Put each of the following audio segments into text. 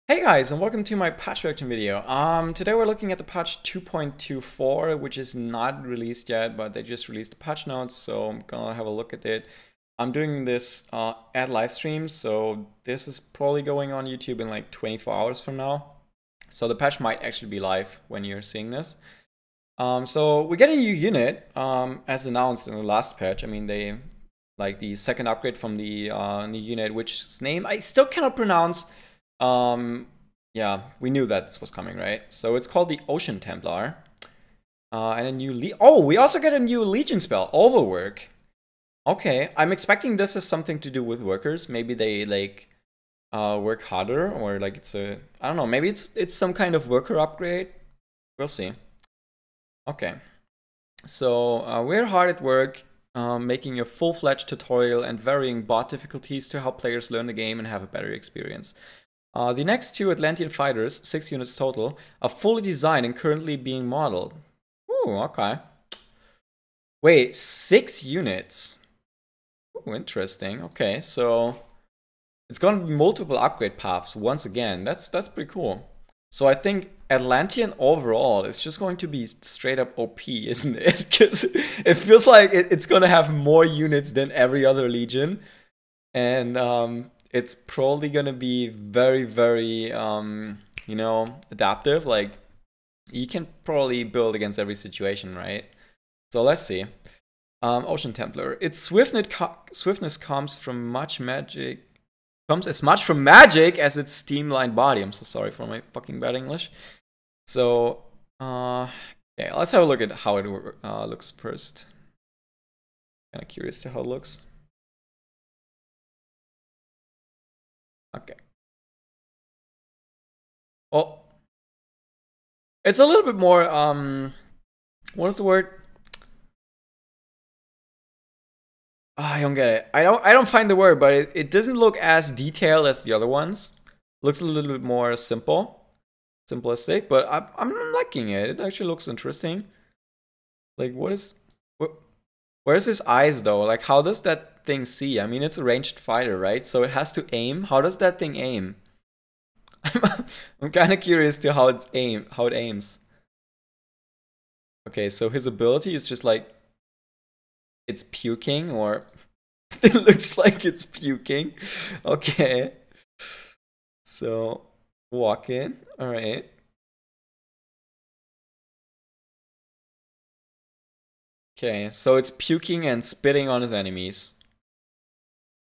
Hey guys, and welcome to my patch reaction video. Today we're looking at the patch 2.24, which is not released yet, but they just released the patch notes, so I'm gonna have a look at it. I'm doing this at live streams, so this is probably going on YouTube in like 24 hours from now. So the patch might actually be live when you're seeing this. So we get a new unit, as announced in the last patch. I mean, they like the second upgrade from the new unit, which name I still cannot pronounce. Yeah, we knew that this was coming, right? So it's called the Ocean Templar. And a new we also get a new Legion spell, Overwork. Okay, I'm expecting this has something to do with workers. Maybe they like work harder, or like it's a, I don't know, maybe it's some kind of worker upgrade. We'll see. Okay. So we're hard at work, making a full-fledged tutorial and varying bot difficulties to help players learn the game and have a better experience. The next two Atlantean fighters, 6 units total, are fully designed and currently being modeled. Ooh, okay. Wait, 6 units? Ooh, interesting. Okay, so it's gonna be multiple upgrade paths once again. That's pretty cool. So I think Atlantean overall is just going to be straight up OP, isn't it? Because it feels like it's gonna have more units than every other Legion. And it's probably gonna be very, very, you know, adaptive. Like, you can probably build against every situation, right? So let's see. Ocean Templar. Its swiftness comes from much magic. Comes as much from magic as its streamlined body. I'm so sorry for my fucking bad English. So, okay, let's have a look at how it looks first. Kind of curious to how it looks. Okay. Oh, it's a little bit more, what is the word? Oh, I don't get it. I don't find the word, but it doesn't look as detailed as the other ones. Looks a little bit more simplistic, but I'm liking it. It actually looks interesting. Like, where's his eyes though? Like, how does that thing see? I mean, it's a ranged fighter, right? So it has to aim. How does that thing aim? I'm kind of curious to how it aims. Okay, so his ability is just like it's puking, or it looks like it's puking. Okay. So walk in. All right. Okay, so it's puking and spitting on his enemies.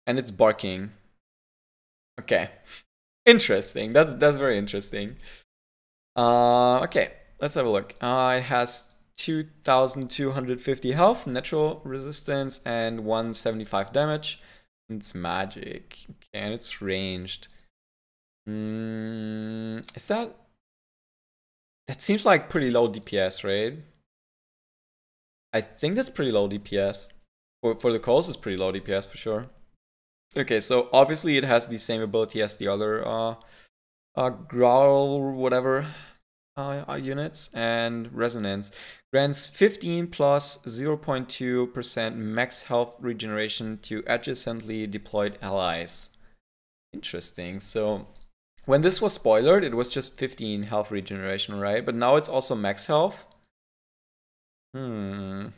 And it's barking. Okay. Interesting. That's very interesting. Okay, let's have a look. It has 2,250 health, natural resistance, and 175 damage. It's magic. Okay, and it's ranged. Is that... That seems like pretty low DPS, right? I think that's pretty low DPS. For the calls, it's pretty low DPS for sure. Okay, so obviously it has the same ability as the other growl whatever units, and resonance grants 15 plus 0.2% max health regeneration to adjacently deployed allies. Interesting. So when this was spoilered, it was just 15 health regeneration, right? But now it's also max health. Well,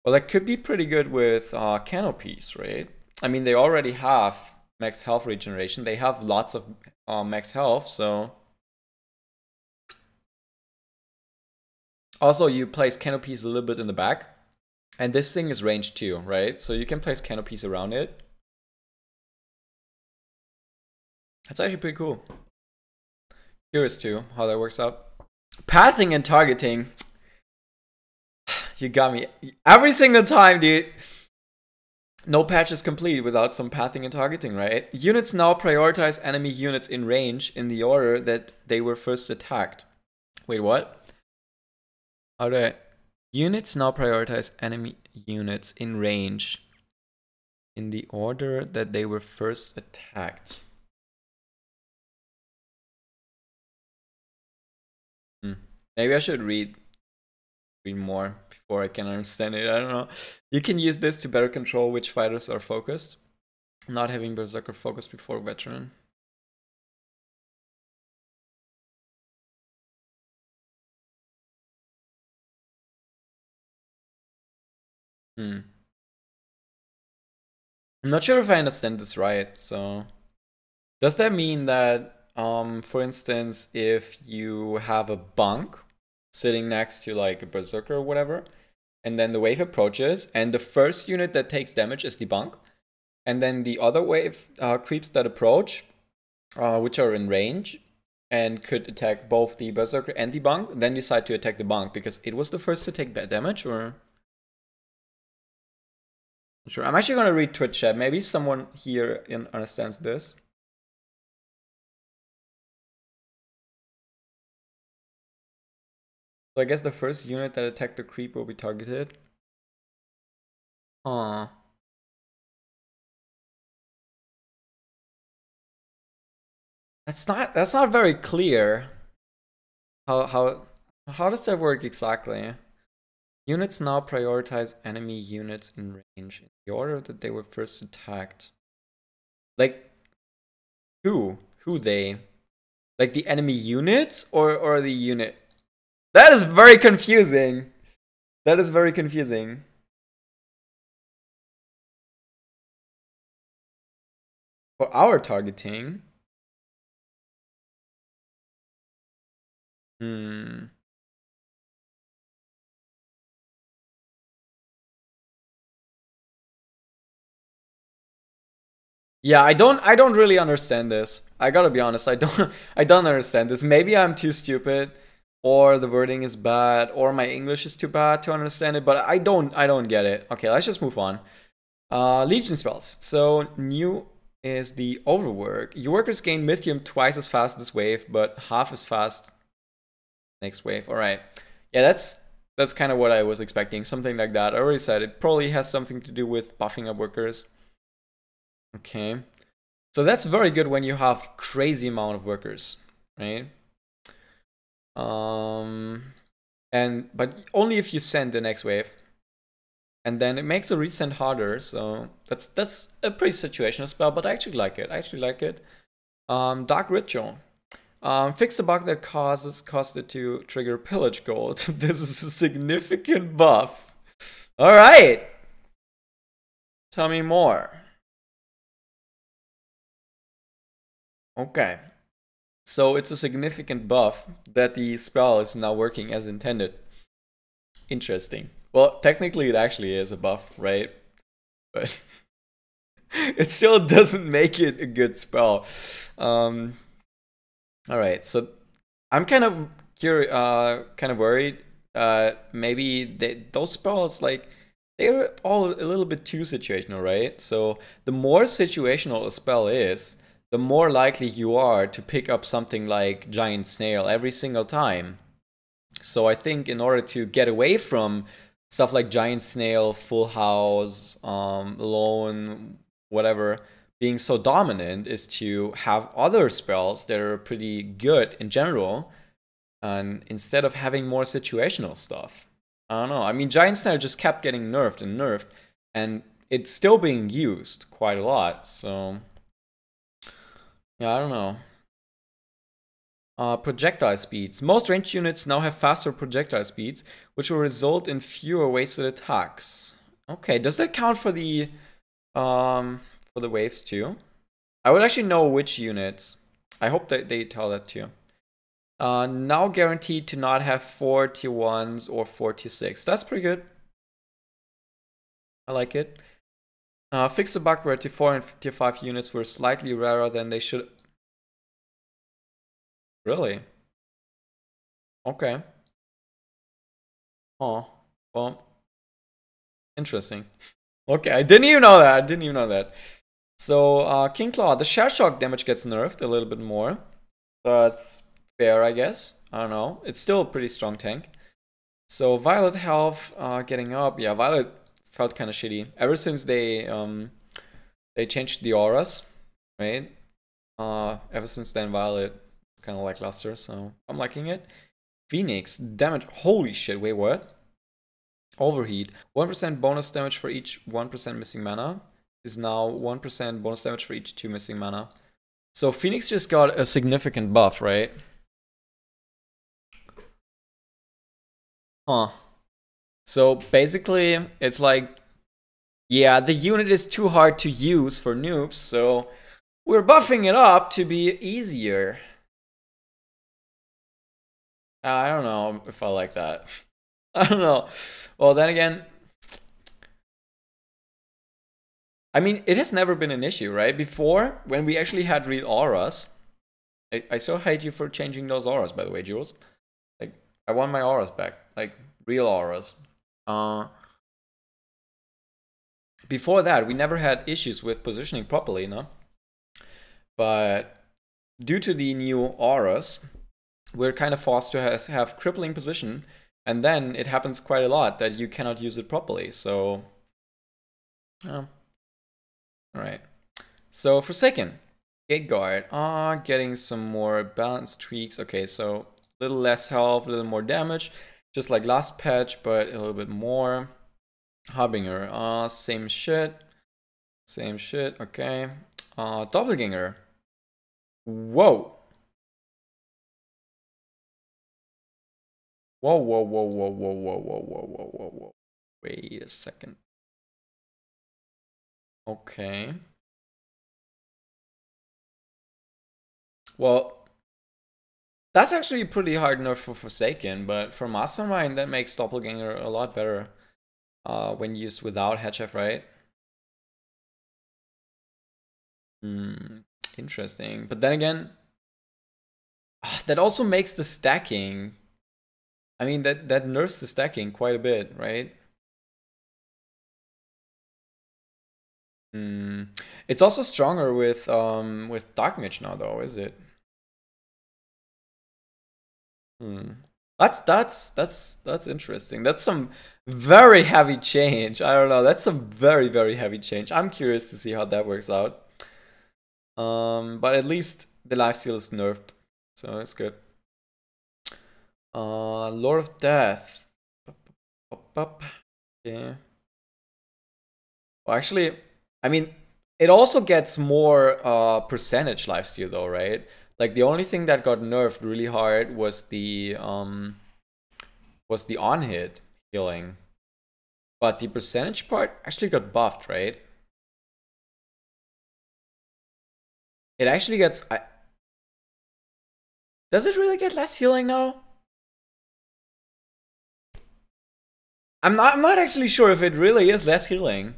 that could be pretty good with canopies, right? I mean, they already have max health regeneration. They have lots of max health, so... Also, you place canopies a little bit in the back. And this thing is ranged too, right? So you can place canopies around it. That's actually pretty cool. Curious too, how that works out. Pathing and targeting. You got me. Every single time, dude. No patch is complete without some pathing and targeting, right? Units now prioritize enemy units in range in the order that they were first attacked. Wait, what? How do I... Units now prioritize enemy units in range in the order that they were first attacked. Maybe I should read more before I can understand it. I don't know. You can use this to better control which fighters are focused. Not having Berserker focus before veteran. Hmm. I'm not sure if I understand this right. So does that mean that, for instance, if you have a bunk sitting next to like a berserker or whatever, and then the wave approaches, and the first unit that takes damage is the bunk, and then the other wave creeps that approach, which are in range, and could attack both the berserker and the bunk, then decide to attack the bunk because it was the first to take bad damage, or? Sure, I'm actually gonna read Twitch chat. Maybe someone here understands this. So I guess the first unit that attacked the creep will be targeted. Huh. That's not very clear. How does that work exactly? Units now prioritize enemy units in range in the order that they were first attacked. Like, who? Who they? Like the enemy units or the unit? That is very confusing. That is very confusing. For our targeting. Hmm. Yeah, I don't really understand this. I gotta be honest, I don't understand this. Maybe I'm too stupid, or the wording is bad, or my English is too bad to understand it, but I don't get it. Okay, let's just move on. Legion spells. So new is the Overwork. Your workers gain Mythium twice as fast this wave, but half as fast next wave. Alright. Yeah, that's kind of what I was expecting. Something like that. I already said it probably has something to do with buffing up workers. Okay. So that's very good when you have crazy amount of workers, right? But only if you send the next wave. And then it makes a resend harder, so that's a pretty situational spell, but I actually like it. I actually like it. Dark Ritual. Fix a bug that caused it to trigger Pillage Gold. This is a significant buff. Alright! Tell me more. Okay. So it's a significant buff that the spell is now working as intended. Interesting. Well, technically it actually is a buff, right? But it still doesn't make it a good spell. Alright, so I'm kind of worried. Maybe those spells, like, they're all a little bit too situational, right? So the more situational a spell is, the more likely you are to pick up something like Giant Snail every single time. So I think in order to get away from stuff like Giant Snail, Full House, Lone, whatever, being so dominant is to have other spells that are pretty good in general, and instead of having more situational stuff. I don't know. I mean, Giant Snail just kept getting nerfed and nerfed, and it's still being used quite a lot, so yeah, I don't know. Projectile speeds. Most ranged units now have faster projectile speeds, which will result in fewer wasted attacks. Okay, does that count for the waves too? I would actually know which units. I hope that they tell that too. Now guaranteed to not have 4 tier 1s or 4 tier 6. That's pretty good. I like it. Fix the bug where tier 4 and tier 5 units were slightly rarer than they should. Really? Okay. Oh, well, interesting. Okay, I didn't even know that. I didn't even know that. So, King Claw, the Shell Shock damage gets nerfed a little bit more. That's fair, I guess. I don't know. It's still a pretty strong tank. So, Violet health getting up. Yeah, Violet felt kind of shitty. Ever since they changed the auras, right? Ever since then, Violet is kind of lackluster, so I'm liking it. Phoenix, damage. Holy shit, wait, what? Overheat. 1% bonus damage for each 1% missing mana is now 1% bonus damage for each 2 missing mana. So Phoenix just got a significant buff, right? Huh. So basically, it's like Yeah, the unit is too hard to use for noobs, so we're buffing it up to be easier. I don't know if I like that. I don't know. Well, then again, I mean, it has never been an issue, right? Before, when we actually had real auras, I so hate you for changing those auras, by the way, Jules. Like, I want my auras back, like real auras. Before that, we never had issues with positioning properly, no? But due to the new auras, we're kind of forced to have crippling position, and then it happens quite a lot that you cannot use it properly, so... Alright. So, Forsaken. Gate Guard. Getting some more balance tweaks. Okay, so a little less health, a little more damage. Just like last patch, but a little bit more. Harbinger. Same shit. Same shit, okay. Doppelganger. Whoa. Whoa, whoa, whoa, whoa, whoa, whoa, whoa, whoa, whoa, whoa, whoa. Wait a second. Okay. Well, that's actually a pretty hard nerf for Forsaken, but for Mastermind, that makes Doppelganger a lot better when used without HF, right? Interesting. But then again, that also makes the stacking. I mean, that nerfs the stacking quite a bit, right? It's also stronger with Dark Mage now, though, is it? That's interesting. That's some very heavy change. I don't know. That's some very, very heavy change. I'm curious to see how that works out. But at least the lifesteal is nerfed, so it's good. Lord of Death. Yeah. Well, actually, I mean, it also gets more percentage lifesteal though, right? Like the only thing that got nerfed really hard was the on hit healing. But the percentage part actually got buffed, right? It actually gets does it really get less healing now? I'm not actually sure if it really is less healing.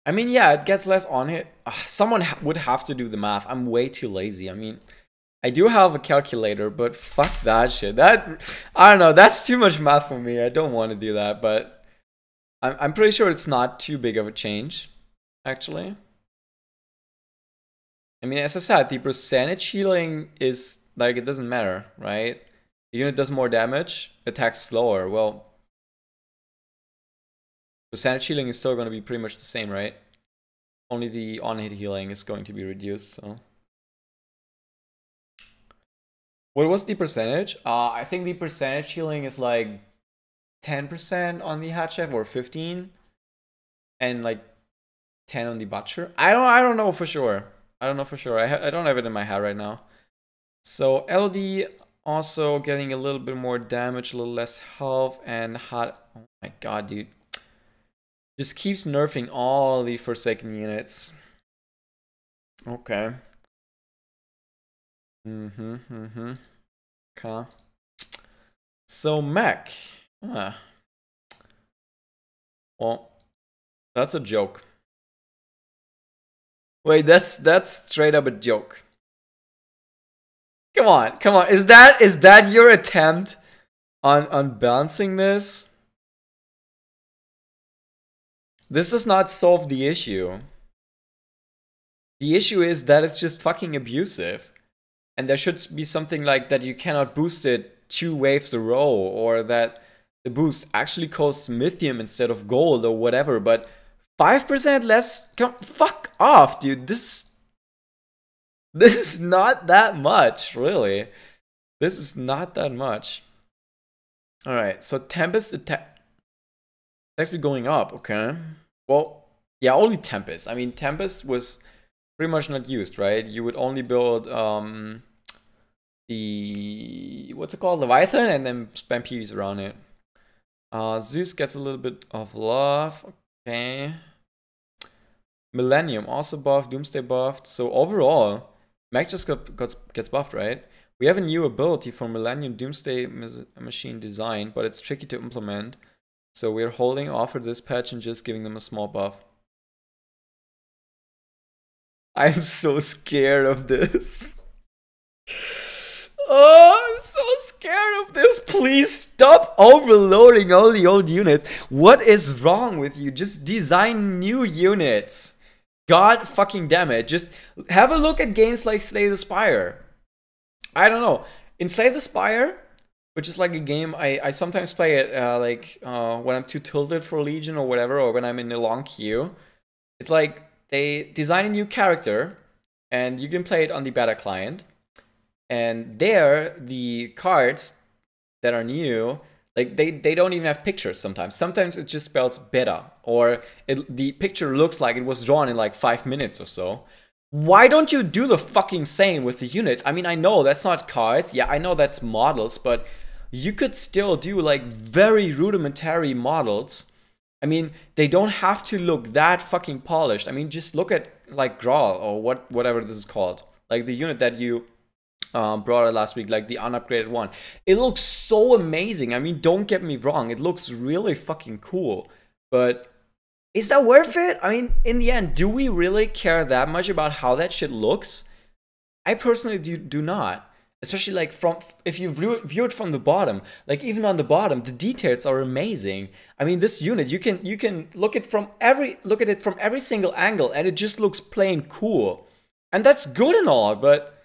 I mean, yeah, it gets less on hit. Someone would have to do the math. I'm way too lazy. I mean, I do have a calculator, but fuck that shit. That, I don't know, that's too much math for me. I don't want to do that, but I'm pretty sure it's not too big of a change, actually. I mean, as I said, the percentage healing is, like, it doesn't matter, right? The unit does more damage, attacks slower. Well, percentage healing is still going to be pretty much the same, right? Only the on-hit healing is going to be reduced, so... What was the percentage? I think the percentage healing is like 10% on the HF or 15, and like 10 on the Butcher. I don't know for sure. I don't know for sure. I don't have it in my head right now. So LD also getting a little bit more damage, a little less health, and hot. Oh my god, dude! Just keeps nerfing all the Forsaken units. Okay. Okay. So mech. Well, that's a joke. Wait, that's straight up a joke. Come on, come on. Is that your attempt on balancing this? This does not solve the issue. The issue is that it's just fucking abusive. And there should be something like that you cannot boost it 2 waves a row, or that the boost actually costs Mythium instead of gold or whatever, but 5% less? Fuck off, dude. This is not that much, really. This is not that much. Alright, so Tempest attack be going up, okay. Well, yeah, only Tempest. I mean, Tempest was pretty much not used, right? You would only build the what's it called, Leviathan, and then spam PVs around it. Zeus gets a little bit of love. Okay. Millennium also buffed, Doomsday buffed. So overall, Mag just gets buffed, right? We have a new ability for Millennium Doomsday Machine Design, but it's tricky to implement. So we're holding off for this patch and just giving them a small buff. I'm so scared of this. Oh, I'm so scared of this. Please stop overloading all the old units. What is wrong with you? Just design new units. God fucking damn it. Just have a look at games like Slay the Spire. I don't know. In Slay the Spire, which is like a game I sometimes play it when I'm too tilted for Legion or whatever, or when I'm in a long queue. It's like they design a new character and you can play it on the beta client. And there, the cards that are new, like they don't even have pictures sometimes. Sometimes it just spells beta, or the picture looks like it was drawn in like 5 minutes or so. Why don't you do the fucking same with the units? I mean, I know that's not cards. Yeah, I know that's models, but you could still do like very rudimentary models. I mean, they don't have to look that fucking polished. I mean, just look at like Grawl or whatever this is called. Like the unit that you brought it last week, like the unupgraded one. It looks so amazing. I mean, don't get me wrong, it looks really fucking cool, but is that worth it? I mean, in the end, do we really care that much about how that shit looks? I personally do not. Especially like if you view it from the bottom, like even on the bottom, the details are amazing. I mean, this unit, you can look at it from every single angle, and it just looks plain cool, and that's good and all, but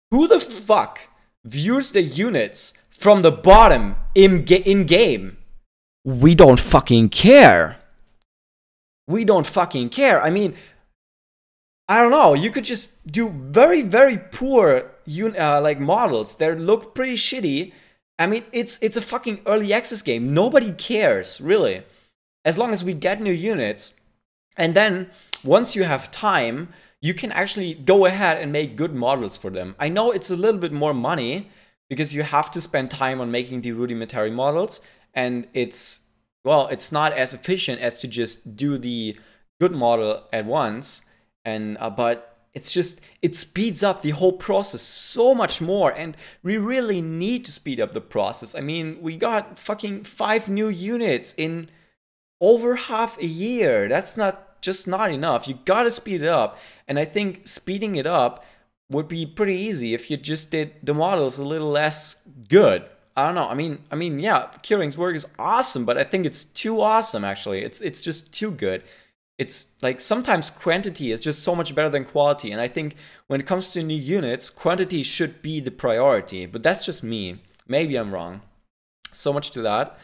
who the fuck views the units from the bottom in game? We don't fucking care. We don't fucking care. I mean, I don't know. You could just do very, very poor like models that look pretty shitty. I mean, it's a fucking early access game. Nobody cares, really. As long as we get new units. And then, once you have time, you can actually go ahead and make good models for them. I know it's a little bit more money because you have to spend time on making the rudimentary models, and it's not as efficient as to just do the good model at once. And but it speeds up the whole process so much more, and we really need to speed up the process. I mean, we got fucking 5 new units in over half a year. That's just not enough. You gotta speed it up, and I think speeding it up would be pretty easy if you just did the models a little less good. I don't know. I mean, yeah, Curing's work is awesome, but I think it's too awesome. Actually, it's just too good. It's like sometimes quantity is just so much better than quality, and I think when it comes to new units, quantity should be the priority. But that's just me. Maybe I'm wrong. So much to that.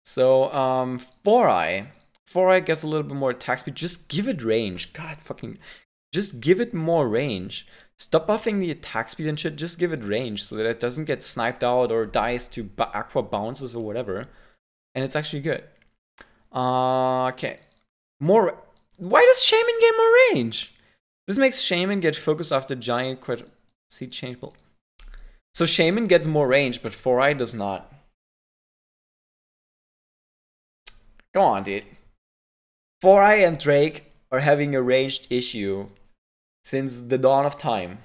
So 4i gets a little bit more attack speed. Just give it range. God fucking, just give it more range. Stop buffing the attack speed and shit. Just give it range so that it doesn't get sniped out or dies to aqua bounces or whatever. And it's actually good. Okay. More. Why does Shaman get more range? This makes Shaman get focused after giant seed changeable. So Shaman gets more range, but 4i does not. Come on, dude. 4i and Drake are having a ranged issue since the dawn of time.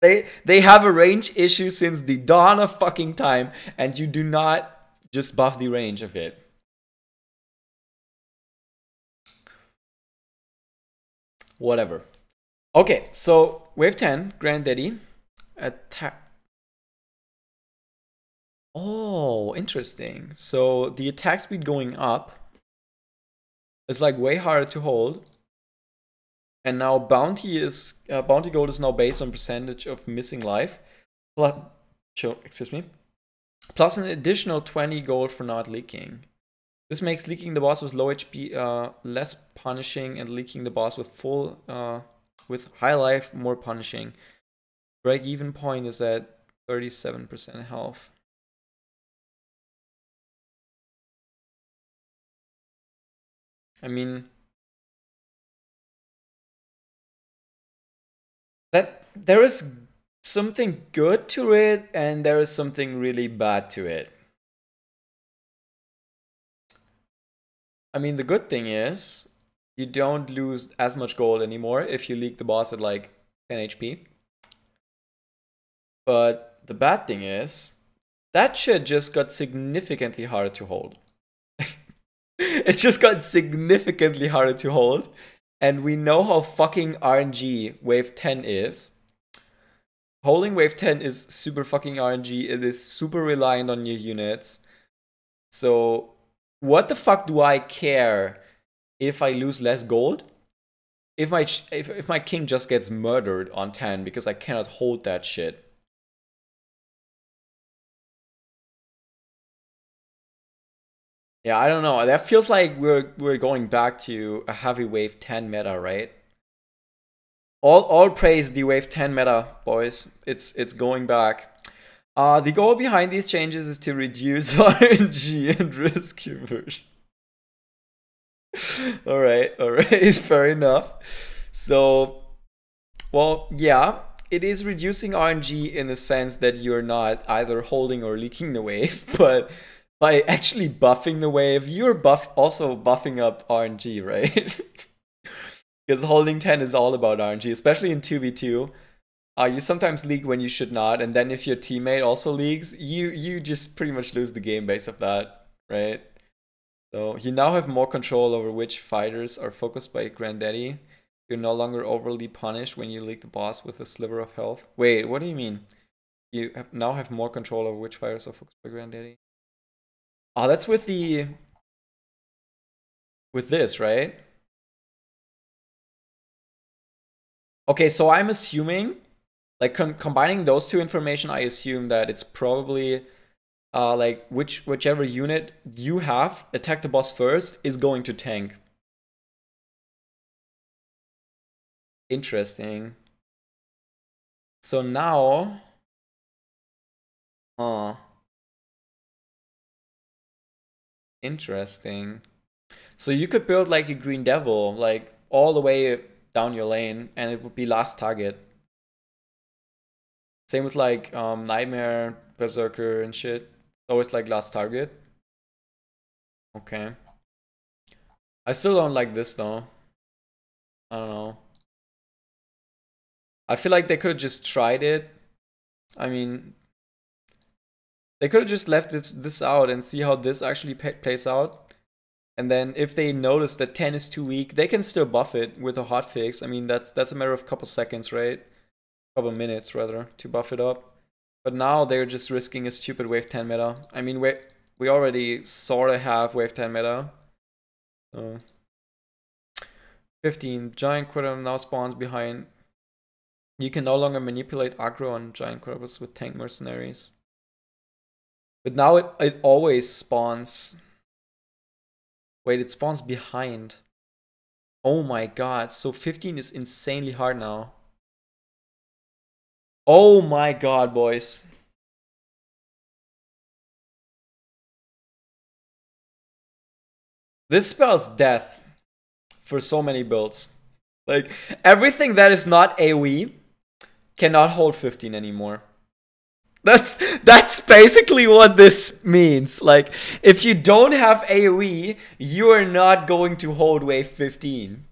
They have a range issue since the dawn of fucking time, and you do not just buff the range of it. Whatever. Okay, so wave 10, Granddaddy. Attack. Oh, interesting. So the attack speed going up is like way harder to hold. And now bounty gold is now based on percentage of missing life. Excuse me. Plus an additional 20 gold for not leaking. This makes leaking the boss with low HP less punishing, and leaking the boss with with high life more punishing. Break even point is at 37% health. I mean, that there is something good to it, and there is something really bad to it. I mean, the good thing is you don't lose as much gold anymore if you leak the boss at like 10 HP. But the bad thing is that shit just got significantly harder to hold. It just got significantly harder to hold. And we know how fucking RNG wave 10 is. Holding wave 10 is super fucking RNG. It is super reliant on your units. So what the fuck do I care if I lose less gold? If my king just gets murdered on 10 because I cannot hold that shit. Yeah, I don't know. That feels like we're going back to a heavy wave 10 meta, right? All praise the wave 10 meta, boys. It's going back. The goal behind these changes is to reduce RNG and risk conversion. Alright, fair enough. So, well, yeah, it is reducing RNG in the sense that you're not either holding or leaking the wave, but by actually buffing the wave, you're also buffing up RNG, right? Because holding 10 is all about RNG, especially in 2v2. You sometimes leak when you should not, and then if your teammate also leaks, you just pretty much lose the game based off that, right? So you now have more control over which fighters are focused by Granddaddy. You're no longer overly punished when you leak the boss with a sliver of health. Wait, what do you mean? You now have more control over which fighters are focused by Granddaddy. Oh, that's with this, right? Okay, so I'm assuming, like combining those two information, I assume that it's probably like whichever unit you have attack the boss first is going to tank. Interesting. So now, interesting. So you could build like a green devil, like all the way down your lane, and it would be last target. Same with like Nightmare, Berserker, and shit. Always like last target. Okay. I still don't like this though. I don't know. I feel like they could have just tried it. I mean, they could have just left this out and see how this actually plays out. And then if they notice that 10 is too weak, they can still buff it with a hotfix. I mean, that's a matter of a couple seconds, right? Couple minutes rather to buff it up. But now they're just risking a stupid wave 10 meta. I mean, we already sort of have wave 10 meta. So 15 giant quarter now spawns behind. You can no longer manipulate aggro on giant quarters with tank mercenaries. But now it always spawns. Wait, it spawns behind. Oh my god, so 15 is insanely hard now. Oh my god, boys. This spells death for so many builds. Like, everything that is not AoE cannot hold 15 anymore. That's basically what this means. Like, if you don't have AoE, you are not going to hold wave 15.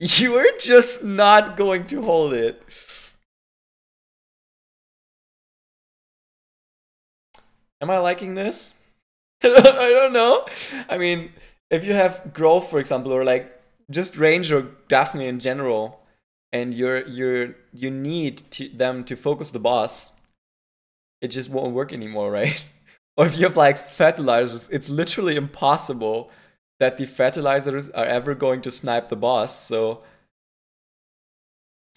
You are just not going to hold it. Am I liking this? I don't know. I mean, if you have growth, for example, or like just range or Daphne in general, and you need them to focus the boss, it just won't work anymore, right? Or if you have like fertilizers, it's literally impossible that the fertilizers are ever going to snipe the boss. So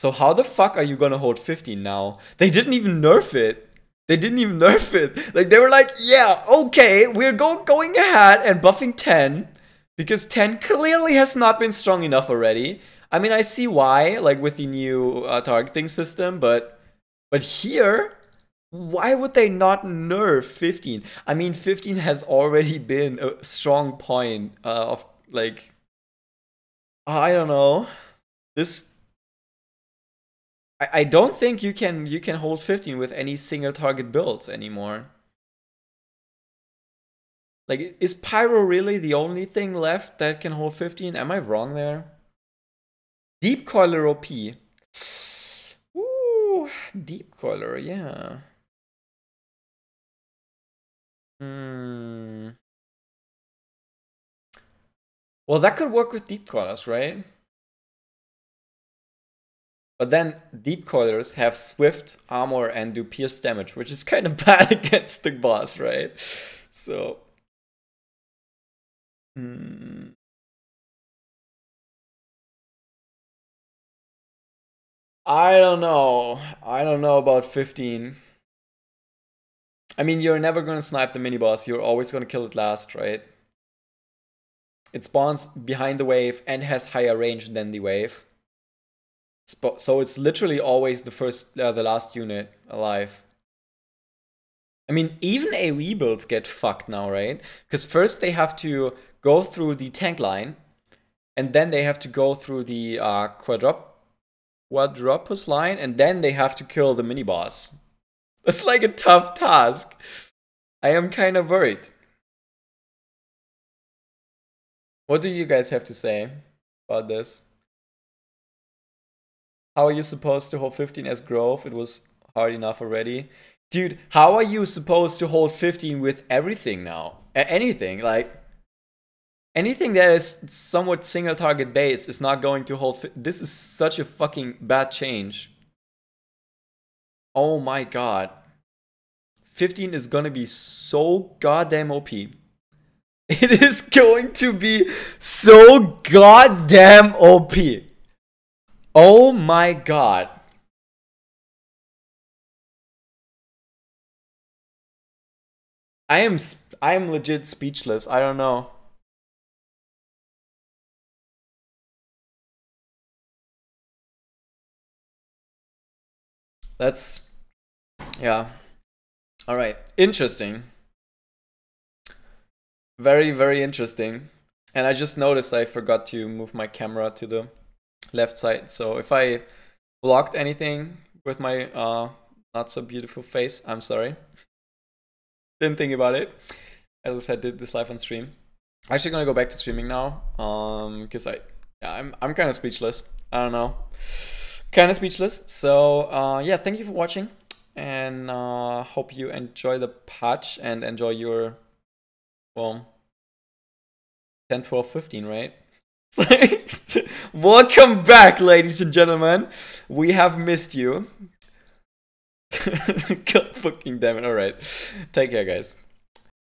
how the fuck are you gonna hold 15 now? They didn't even nerf it. They didn't even nerf it. Like, they were like, yeah, okay, we're going ahead and buffing 10 because 10 clearly has not been strong enough already. I mean, I see why, like with the new targeting system, but here, why would they not nerf 15? I mean, 15 has already been a strong point of like, I don't know, this. I don't think you can hold 15 with any single target builds anymore. Like, is Pyro really the only thing left that can hold 15? Am I wrong there? Deep Coiler OP. Ooh, Deep Coiler, yeah. Well, that could work with Deep Coilers, right? But then Deep Coilers have Swift, Armor, and do pierce damage, which is kind of bad against the boss, right? So... I don't know. I don't know about 15. I mean, you're never gonna snipe the mini-boss. You're always gonna kill it last, right? It spawns behind the wave and has higher range than the wave. So it's literally always the last unit alive. I mean, even AoE builds get fucked now, right? Because first they have to go through the tank line, and then they have to go through the Quadropus line, and then they have to kill the mini-boss. That's like a tough task. I am kind of worried. What do you guys have to say about this? How are you supposed to hold 15 as growth? It was hard enough already. Dude, how are you supposed to hold 15 with everything now? Anything, like... Anything that is somewhat single target based is not going to hold... This is such a fucking bad change. Oh my god. 15 is gonna be so goddamn OP. It is going to be so goddamn OP. Oh my god. I am legit speechless. I don't know. That's... yeah. Alright. Interesting. Very, very interesting. And I just noticed I forgot to move my camera to the left side. So if I blocked anything with my not so beautiful face, I'm sorry. Didn't think about it. As I said, did this live on stream. I'm actually gonna go back to streaming now. Because I'm kind of speechless. I don't know. Kind of speechless. So yeah, thank you for watching. And hope you enjoy the patch and enjoy your, well, 10, 12, 15, right? Welcome back, ladies and gentlemen. We have missed you. God fucking damn it. Alright. Take care, guys.